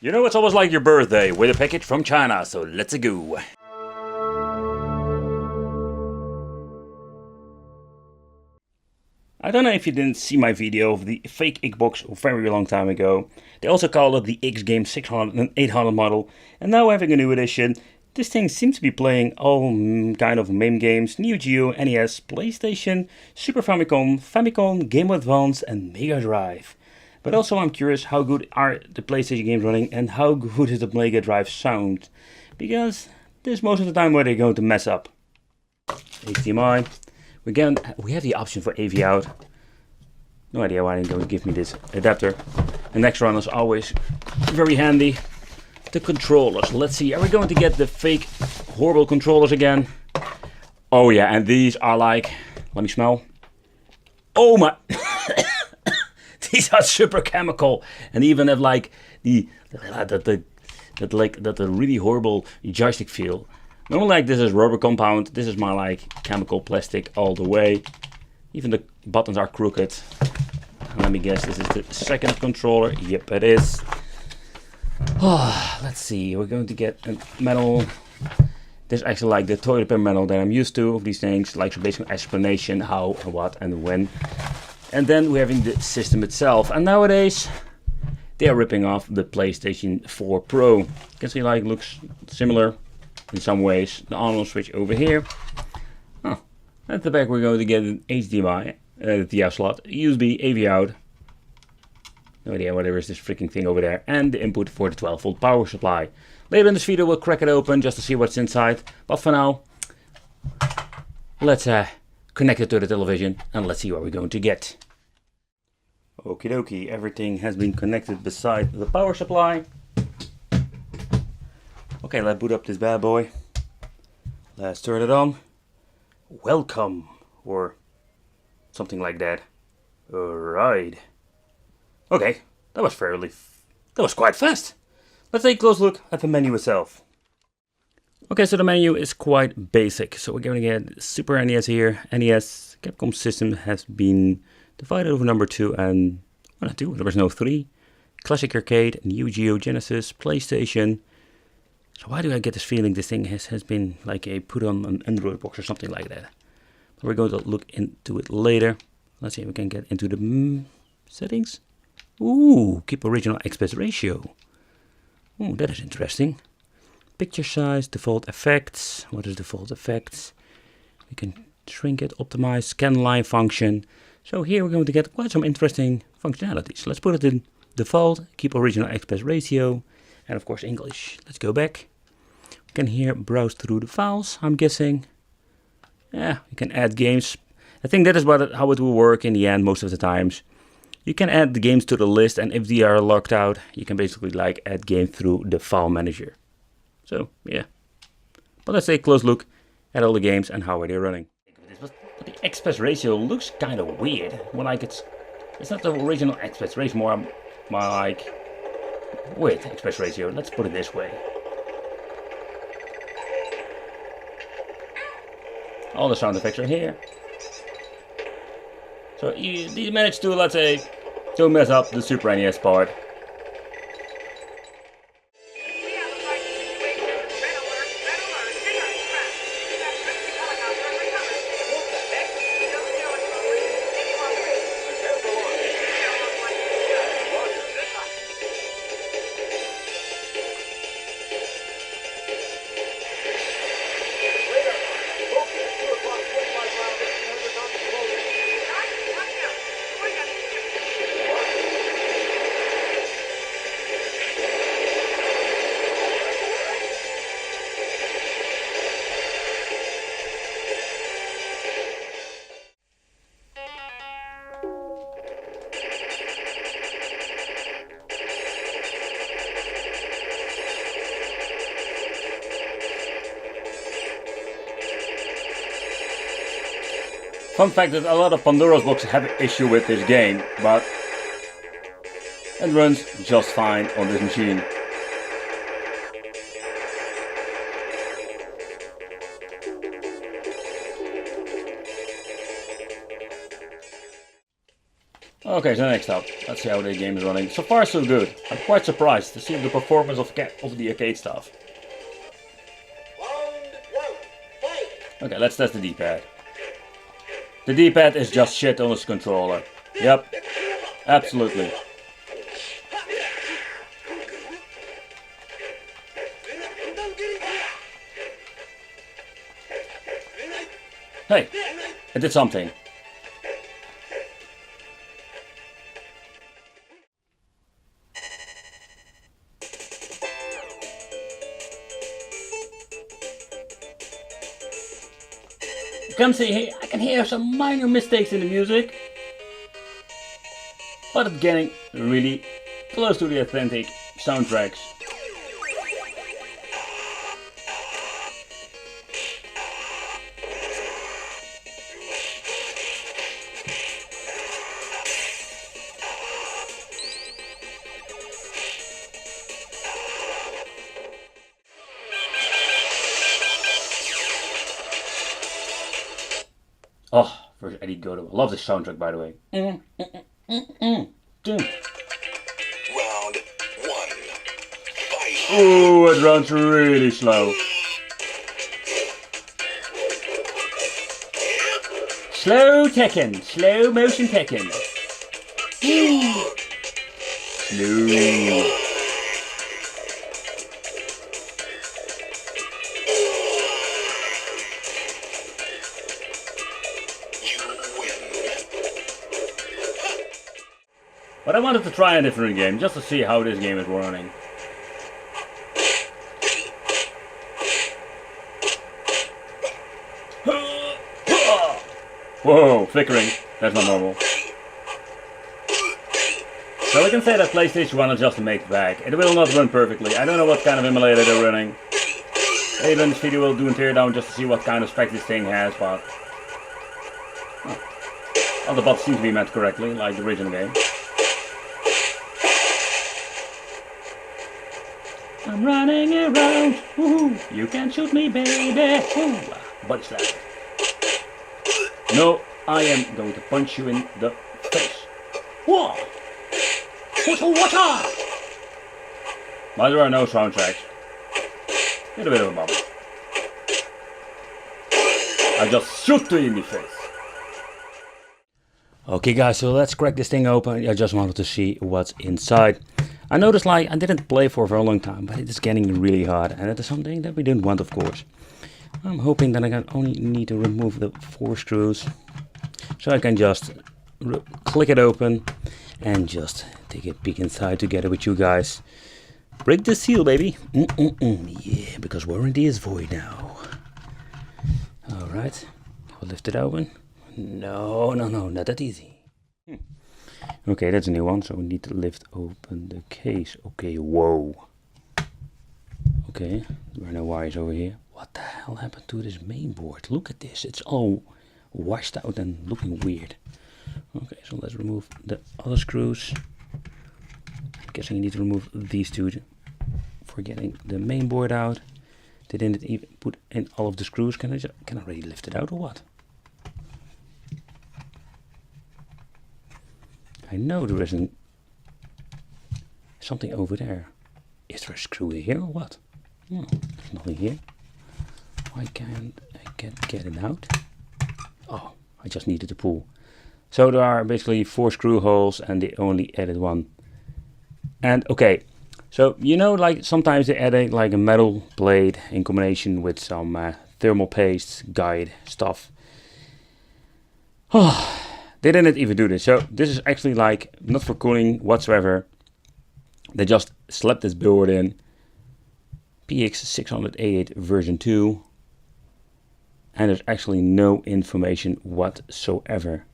You know, it's almost like your birthday with a package from China, so let's go. I don't know if you didn't see my video of the fake Xbox a very long time ago. They also call it the X Game 600 and 800 model, and now having a new edition. This thing seems to be playing all kind of MAME games, Neo Geo, NES, PlayStation, Super Famicom, Famicom, Game Boy Advance and Mega Drive. But also I'm curious, how good are the PlayStation games running and how good is the Mega Drive sound? Because this is most of the time where they're going to mess up. HDMI. We have the option for AV out. No idea why they're going to give me this adapter. The next one is always very handy. The controllers. Let's see, are we going to get the fake horrible controllers again? Oh yeah, and these are like, let me smell. Oh my, these are super chemical, and even have like the really horrible joystick feel. Normally like this is rubber compound, this is more like chemical plastic all the way. Even the buttons are crooked. Let me guess, this is the second controller. Yep, it is. Oh, let's see, we're going to get a metal. This is actually like the toilet paper metal that I'm used to of these things, like some basic explanation how and what and when. And then we're having the system itself, and nowadays they are ripping off the PlayStation 4 Pro. You can see like it looks similar in some ways. The on-off switch over here. Oh, at the back we're going to get an HDMI, the slot, USB, AV out. No idea whatever is this freaking thing over there. And the input for the 12 volt power supply. Later in this video we'll crack it open just to see what's inside. But for now, let's connect it to the television and let's see what we're going to get. Okie dokie, everything has been connected beside the power supply. Okay, let's boot up this bad boy. Let's turn it on. Welcome, or something like that. Alright. Okay, that was quite fast. Let's take a close look at the menu itself. Okay, so the menu is quite basic. So we're going to get Super NES here. NES Capcom system has been divided over number 2 and 1 and 2. There was no 3. Classic Arcade, Neo Geo, Genesis, PlayStation. So why do I get this feeling this thing has been like a put on an Android box or something like that? But we're going to look into it later. Let's see if we can get into the settings. Ooh, keep original aspect ratio. Ooh, that is interesting. Picture size, default effects. What is default effects? We can shrink it, optimize, scan line function. So here we're going to get quite some interesting functionalities. Let's put it in default, keep original aspect ratio, and of course English. Let's go back. We can here browse through the files, I'm guessing. Yeah, you can add games. I think that is how it will work in the end most of the times. You can add the games to the list, and if they are locked out, you can basically like add games through the file manager. So yeah, but let's take a close look at all the games and how are they running. But the aspect ratio looks kind of weird. Well, like it's not the original aspect ratio, more like weird aspect ratio. Let's put it this way. All the sound effects are here. So you managed to, let's say, don't mess up the Super NES part. Fun fact that a lot of Pandora's boxes have an issue with this game, but it runs just fine on this machine. Okay, so next up, let's see how the game is running. So far so good. I'm quite surprised to see the performance of the arcade stuff. Okay, let's test the D-pad. The D-pad is just shit on this controller. Yep, absolutely. Hey, it did something. I can hear some minor mistakes in the music, but it's getting really close to the authentic soundtracks. Oh, for Eddie Godo. I love this soundtrack, by the way. Round one. Fight. Ooh, it runs really slow. Slow Tekken. Slow motion Tekken. Slow. But I wanted to try a different game, just to see how this game is running. Whoa, flickering. That's not normal. So we can say that PlayStation 1 is just a made back. It will not run perfectly. I don't know what kind of emulator they're running. Maybe in this video we'll do a teardown just to see what kind of spec this thing has, but... all the buttons seem to be met correctly, like the original game. I'm running around, woohoo, you can shoot me, baby, ooh, body slap. No, I am going to punch you in the face. Whoa! Water! But there are no soundtracks. Get a bit of a bubble. I just shoot you in the face. Okay guys, so let's crack this thing open. I just wanted to see what's inside. I noticed like I didn't play for a very long time, but it is getting really hard, and it is something that we didn't want, of course. I'm hoping that I can only need to remove the 4 screws, so I can just click it open and just take a peek inside together with you guys. Break the seal, baby. Yeah, because warranty is void now. All right, I'll lift it open. No, not that easy. Okay, that's a new one, so we need to lift open the case. Okay, whoa. Okay, there are no wires over here. What the hell happened to this main board? Look at this, it's all washed out and looking weird. Okay, so let's remove the other screws. I'm guessing you need to remove these two for getting the main board out. They didn't even put in all of the screws. Can I really lift it out or what? I know there isn't something over there. Is there a screw here or what? No, there's nothing here. Why can't I get it out? Oh, I just needed to pull. So there are basically 4 screw holes and they only added 1. And okay, so you know, like sometimes they add like a metal blade in combination with some thermal paste guide stuff. Oh. They didn't even do this, so this is actually like not for cooling whatsoever. They just slapped this board in. PX688 version 2. And there's actually no information whatsoever.